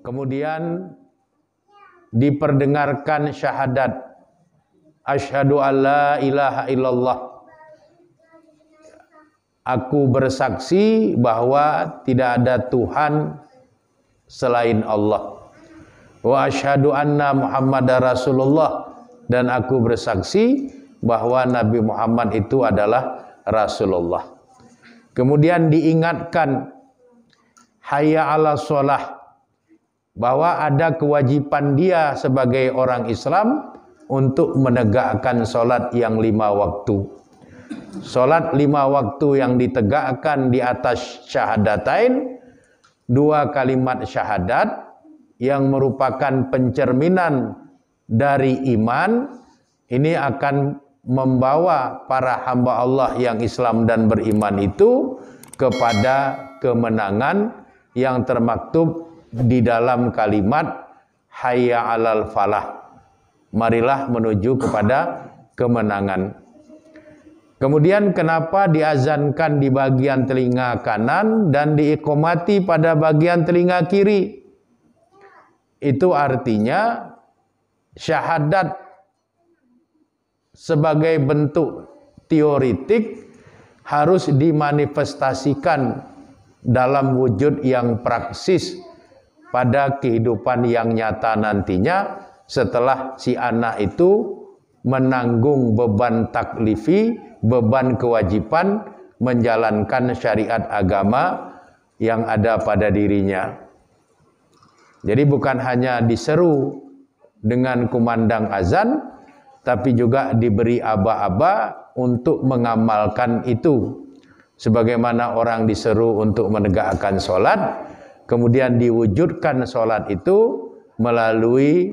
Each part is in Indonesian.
kemudian diperdengarkan syahadat asyhadu alla ilaha illallah, aku bersaksi bahwa tidak ada Tuhan selain Allah, wa asyhadu anna Muhammadar Rasulullah, dan aku bersaksi bahwa Nabi Muhammad itu adalah Rasulullah. Kemudian diingatkan hayya 'alas shalah, bahwa ada kewajiban dia sebagai orang Islam untuk menegakkan sholat yang 5 waktu. Sholat 5 waktu yang ditegakkan di atas syahadatain, 2 kalimat syahadat yang merupakan pencerminan dari iman, ini akan membawa para hamba Allah yang Islam dan beriman itu kepada kemenangan yang termaktub di dalam kalimat hayya 'alal falah, marilah menuju kepada kemenangan. Kemudian kenapa diazankan di bagian telinga kanan dan diiqomati pada bagian telinga kiri? Itu artinya syahadat sebagai bentuk teoritik harus dimanifestasikan dalam wujud yang praksis pada kehidupan yang nyata nantinya, setelah si anak itu menanggung beban taklifi, beban kewajiban menjalankan syariat agama yang ada pada dirinya. Jadi bukan hanya diseru dengan kumandang azan, tapi juga diberi aba-aba untuk mengamalkan itu. Sebagaimana orang diseru untuk menegakkan sholat, kemudian diwujudkan sholat itu melalui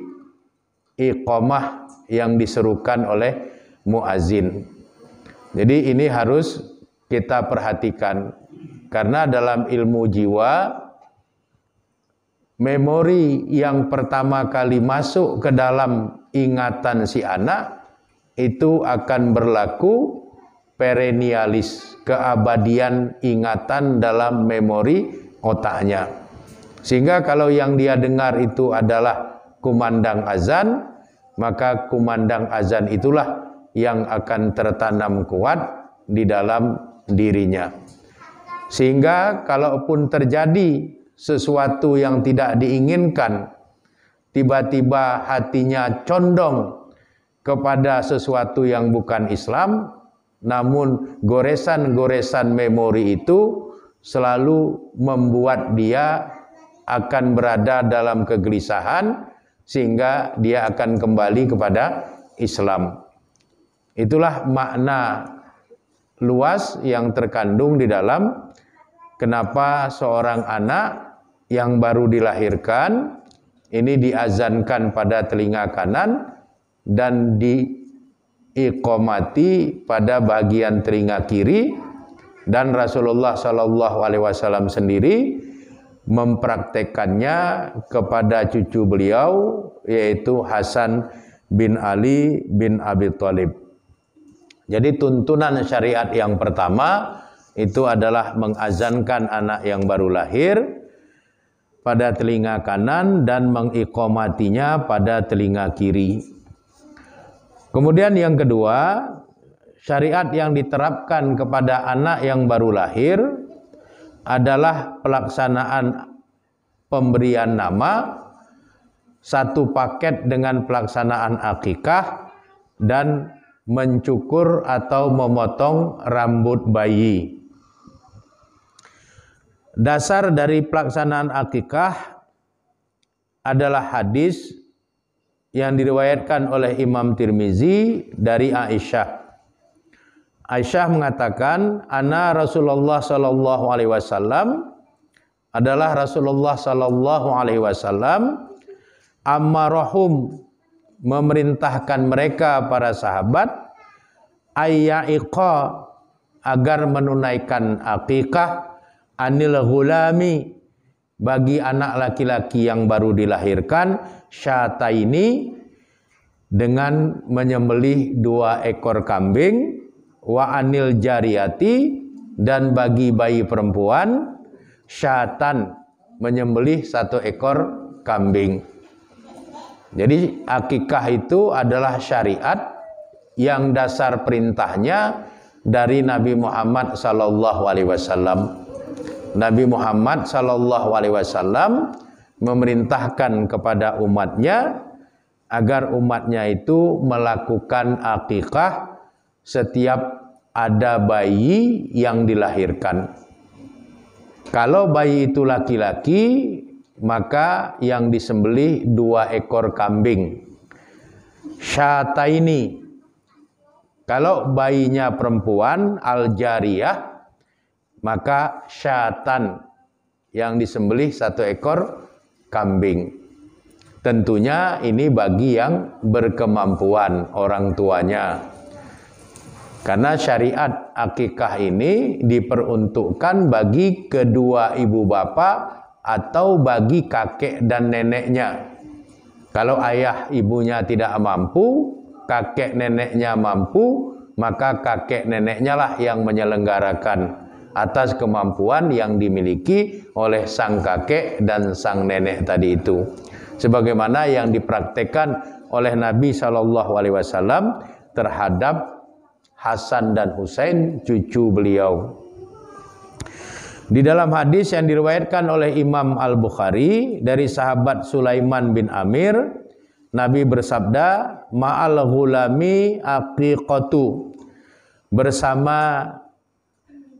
iqamah yang diserukan oleh muazin. Jadi ini harus kita perhatikan, karena dalam ilmu jiwa, memori yang pertama kali masuk ke dalam ingatan si anak itu akan berlaku perennialis, keabadian ingatan dalam memori otaknya. Sehingga kalau yang dia dengar itu adalah kumandang azan, maka kumandang azan itulah yang akan tertanam kuat di dalam dirinya. Sehingga kalaupun terjadi sesuatu yang tidak diinginkan, tiba-tiba hatinya condong kepada sesuatu yang bukan Islam, namun goresan-goresan memori itu selalu membuat dia akan berada dalam kegelisahan, sehingga dia akan kembali kepada Islam. Itulah makna luas yang terkandung di dalam kenapa seorang anak yang baru dilahirkan ini diazankan pada telinga kanan dan diiqomati pada bagian telinga kiri, dan Rasulullah SAW sendiri mempraktekannya kepada cucu beliau, yaitu Hasan bin Ali bin Abi Thalib. Jadi tuntunan syariat yang pertama itu adalah mengazankan anak yang baru lahir pada telinga kanan dan mengiqomatinya pada telinga kiri. Kemudian yang kedua, syariat yang diterapkan kepada anak yang baru lahir adalah pelaksanaan pemberian nama, satu paket dengan pelaksanaan akikah dan mencukur atau memotong rambut bayi. Dasar dari pelaksanaan akikah adalah hadis yang diriwayatkan oleh Imam Tirmizi dari Aisyah. Aisyah mengatakan, "Ana Rasulullah sallallahu alaihi wasallam," adalah Rasulullah sallallahu alaihi wasallam, "ammarahum," memerintahkan mereka para sahabat, "ayya'iqa," agar menunaikan akikah, "anil ghulami," bagi anak laki-laki yang baru dilahirkan, "syataini," dengan menyembelih 2 ekor kambing, "wa anil jariyati," dan bagi bayi perempuan, "syatan," menyembelih 1 ekor kambing. Jadi akikah itu adalah syariat yang dasar perintahnya dari Nabi Muhammad sallallahu alaihi wasallam. Nabi Muhammad sallallahu alaihi wasallam memerintahkan kepada umatnya agar umatnya itu melakukan akikah setiap ada bayi yang dilahirkan. Kalau bayi itu laki-laki, maka yang disembelih 2 ekor kambing. Syataini. Kalau bayinya perempuan, al-jariyah, maka syatan, yang disembelih 1 ekor kambing. Tentunya ini bagi yang berkemampuan orang tuanya. Karena syariat akikah ini diperuntukkan bagi kedua ibu bapak atau bagi kakek dan neneknya. Kalau ayah ibunya tidak mampu, kakek neneknya mampu, maka kakek neneknya lah yang menyelenggarakan atas kemampuan yang dimiliki oleh sang kakek dan sang nenek tadi itu. Sebagaimana yang dipraktekkan oleh Nabi SAW terhadap Hasan dan Husain, cucu beliau. Di dalam hadis yang diriwayatkan oleh Imam Al-Bukhari dari sahabat Sulaiman bin Amir, Nabi bersabda, ma'al ghulami aqiqatu. Bersama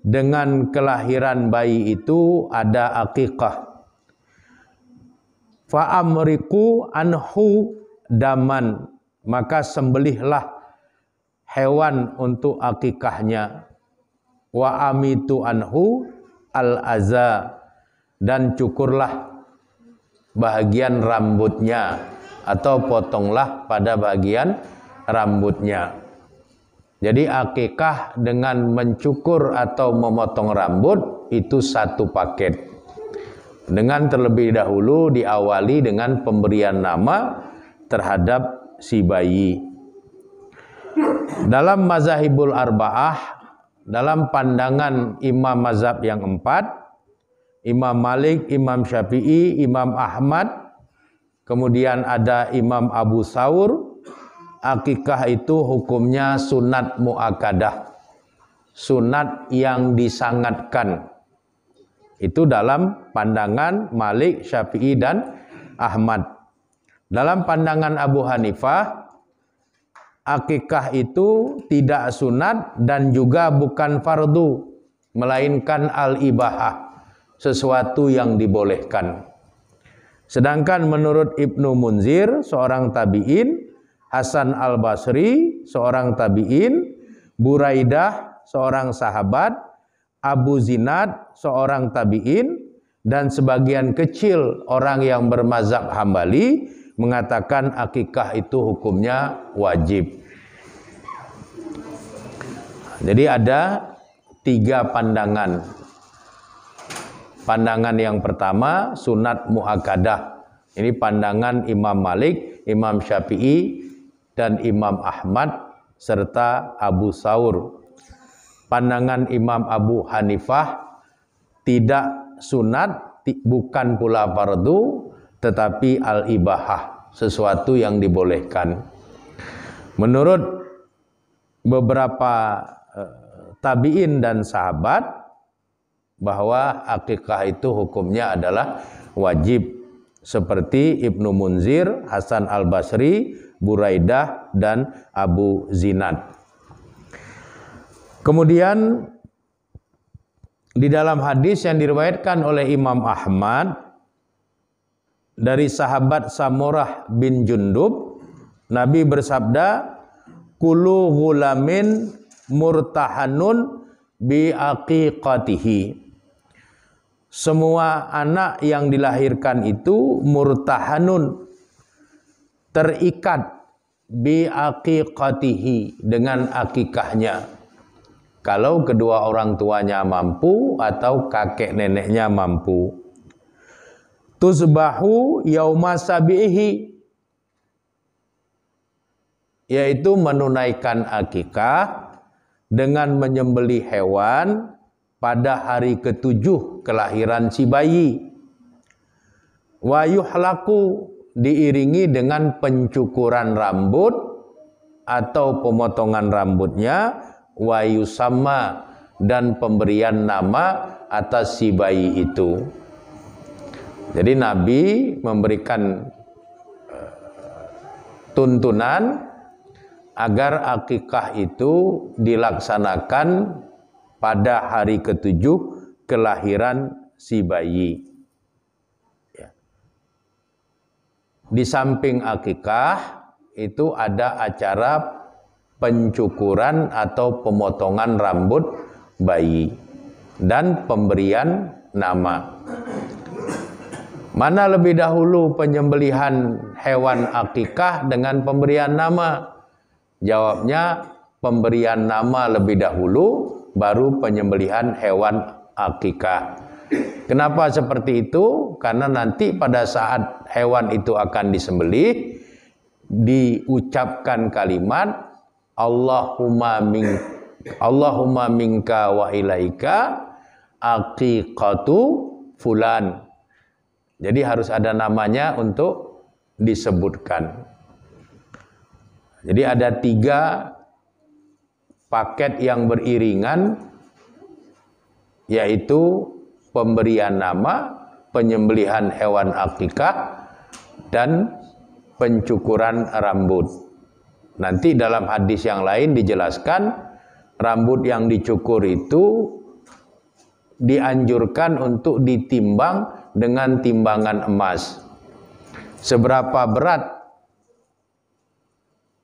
dengan kelahiran bayi itu ada aqiqah. Fa'amriku anhu daman. Maka sembelihlah hewan untuk akikahnya. Wa amitu anhu al-aza, dan cukurlah bahagian rambutnya atau potonglah pada bagian rambutnya. Jadi akikah dengan mencukur atau memotong rambut itu satu paket. Dengan terlebih dahulu diawali dengan pemberian nama terhadap si bayi. Dalam mazahibul arba'ah, dalam pandangan imam mazhab yang 4, Imam Malik, Imam Syafi'i, Imam Ahmad, kemudian ada Imam Abu Thawr, akikah itu hukumnya sunat mu'akadah, sunat yang disangatkan. Itu dalam pandangan Malik, Syafi'i, dan Ahmad. Dalam pandangan Abu Hanifah, akikah itu tidak sunat dan juga bukan fardu, melainkan al-ibahah, sesuatu yang dibolehkan. Sedangkan menurut Ibnu Munzir, seorang tabi'in, Hasan al-Basri, seorang tabi'in, Buraidah, seorang sahabat, Abu Zinad, seorang tabi'in, dan sebagian kecil orang yang bermazhab Hambali mengatakan akikah itu hukumnya wajib. Jadi ada 3 pandangan. Pandangan yang pertama sunat muakkadah. Ini pandangan Imam Malik, Imam Syafi'i, dan Imam Ahmad serta Abu Thawr. Pandangan Imam Abu Hanifah tidak sunat, bukan pula fardu, tetapi al-ibahah, sesuatu yang dibolehkan. Menurut beberapa tabi'in dan sahabat, bahwa akikah itu hukumnya adalah wajib, seperti Ibnu Munzir, Hasan al-Basri, Buraidah, dan Abu Zinad. Kemudian di dalam hadis yang diriwayatkan oleh Imam Ahmad dari sahabat Samurah bin Jundub, Nabi bersabda, kullu ghulamin murtahanun bi aqiqatihi. Semua anak yang dilahirkan itu murtahanun, terikat, bi aqiqatihi, dengan akikahnya. Kalau kedua orang tuanya mampu atau kakek neneknya mampu. Tuzbahu yauma sabihi, yaitu menunaikan akikah dengan menyembelih hewan pada hari ke-7 kelahiran si bayi. wa yuhlaku diiringi dengan pencukuran rambut atau pemotongan rambutnya, wa yusamma dan pemberian nama atas si bayi itu. Jadi Nabi memberikan tuntunan agar akikah itu dilaksanakan pada hari ke-7 kelahiran si bayi. Ya. Di samping akikah itu ada acara pencukuran atau pemotongan rambut bayi dan pemberian nama. Mana lebih dahulu penyembelihan hewan akikah dengan pemberian nama? Jawabnya pemberian nama lebih dahulu, baru penyembelihan hewan akikah. Kenapa seperti itu? Karena nanti pada saat hewan itu akan disembelih, diucapkan kalimat Allahumma minka wa ilaika aqiqatu fulan. Jadi harus ada namanya untuk disebutkan. Jadi ada 3 paket yang beriringan, yaitu pemberian nama, penyembelihan hewan akikah, dan pencukuran rambut. Nanti dalam hadis yang lain dijelaskan, rambut yang dicukur itu dianjurkan untuk ditimbang dengan timbangan emas. Seberapa berat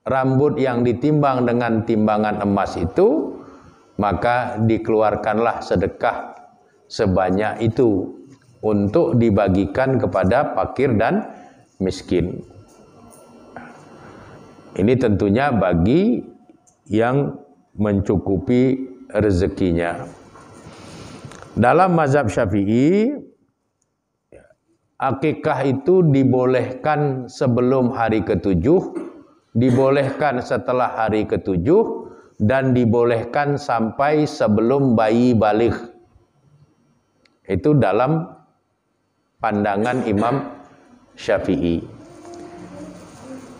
rambut yang ditimbang dengan timbangan emas itu, maka dikeluarkanlah sedekah sebanyak itu untuk dibagikan kepada fakir dan miskin. Ini tentunya bagi yang mencukupi rezekinya. Dalam mazhab Syafi'i, akikah itu dibolehkan sebelum hari ke-7, dibolehkan setelah hari ke-7, dan dibolehkan sampai sebelum bayi baligh. Itu dalam pandangan Imam Syafi'i.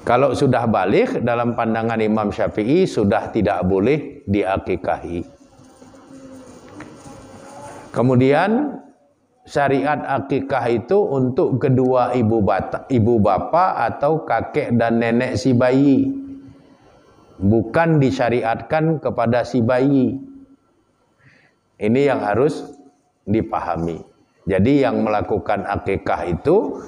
Kalau sudah baligh, dalam pandangan Imam Syafi'i sudah tidak boleh diakikahi. Kemudian syariat akikah itu untuk kedua ibu bapa atau kakek dan nenek si bayi. Bukan disyariatkan kepada si bayi. Ini yang harus dipahami. Jadi yang melakukan akikah itu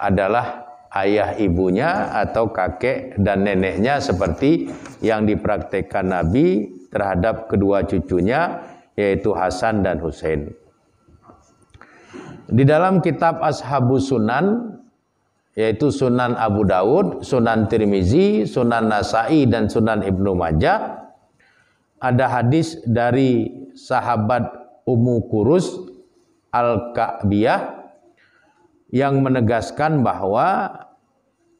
adalah ayah ibunya atau kakek dan neneknya, seperti yang dipraktekkan Nabi terhadap kedua cucunya, yaitu Hasan dan Husain. Di dalam kitab Ashabus Sunan, yaitu Sunan Abu Dawud, Sunan Tirmizi, Sunan Nasai, dan Sunan Ibnu Majah, ada hadis dari sahabat Ummu Kurus Al-Ka'biyah yang menegaskan bahwa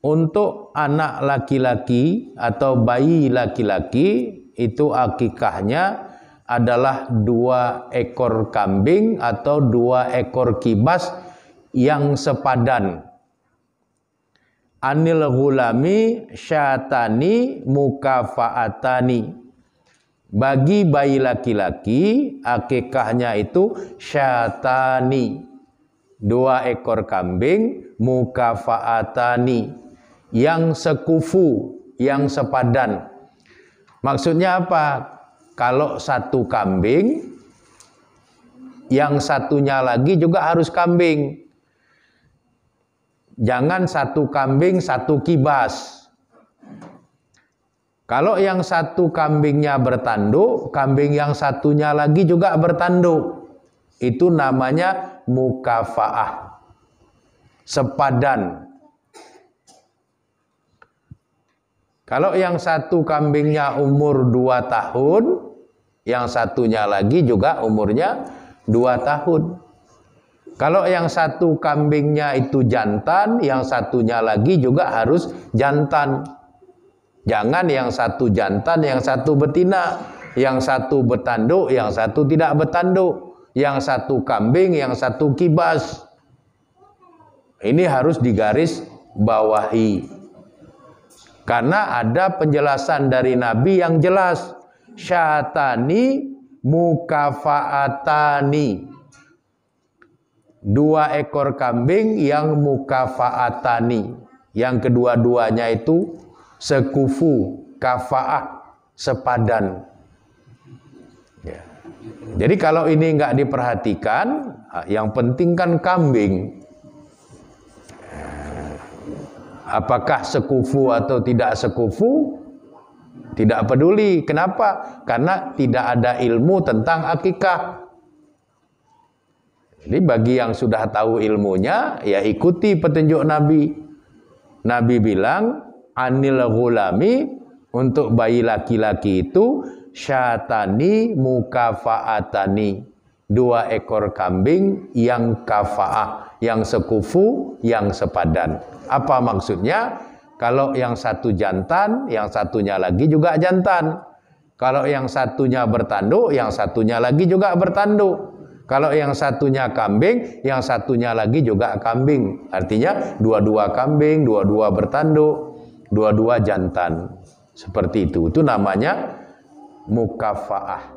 untuk anak laki-laki atau bayi laki-laki itu akikahnya adalah 2 ekor kambing atau 2 ekor kibas yang sepadan. Anil ghulami syatani mukafaatani. Bagi bayi laki-laki akikahnya itu syatani, 2 ekor kambing, mukafaatani, yang sekufu, yang sepadan. Maksudnya apa? Kalau 1 kambing, yang satunya lagi juga harus kambing. Jangan 1 kambing 1 kibas. Kalau yang 1 kambingnya bertanduk, kambing yang satunya lagi juga bertanduk. Itu namanya mukafaah, sepadan. Kalau yang 1 kambingnya umur 2 tahun, yang satunya lagi juga umurnya 2 tahun. Kalau yang 1 kambingnya itu jantan, yang satunya lagi juga harus jantan. Jangan yang 1 jantan, yang 1 betina, yang 1 bertanduk, yang 1 tidak bertanduk, yang 1 kambing, yang 1 kibas. Ini harus digaris bawahi. Karena ada penjelasan dari Nabi yang jelas. Syatani mukafaatani. 2 ekor kambing yang mukafaatani. Yang kedua-duanya itu sekufu, kafaah, sepadan. Ya. Jadi kalau ini nggak diperhatikan, yang penting kan kambing. Apakah sekufu atau tidak sekufu, tidak peduli. Kenapa? Karena tidak ada ilmu tentang akikah. Jadi bagi yang sudah tahu ilmunya, ya ikuti petunjuk Nabi. Nabi bilang, anil ghulami, untuk bayi laki-laki itu, syatani mukafaatani. 2 ekor kambing yang kafaah, yang sekufu, yang sepadan. Apa maksudnya? Kalau yang satu jantan, yang satunya lagi juga jantan. Kalau yang satunya bertanduk, yang satunya lagi juga bertanduk. Kalau yang satunya kambing, yang satunya lagi juga kambing. Artinya 2-2 kambing, 2-2 bertanduk, 2-2 jantan. Seperti itu. Itu namanya mukafaah.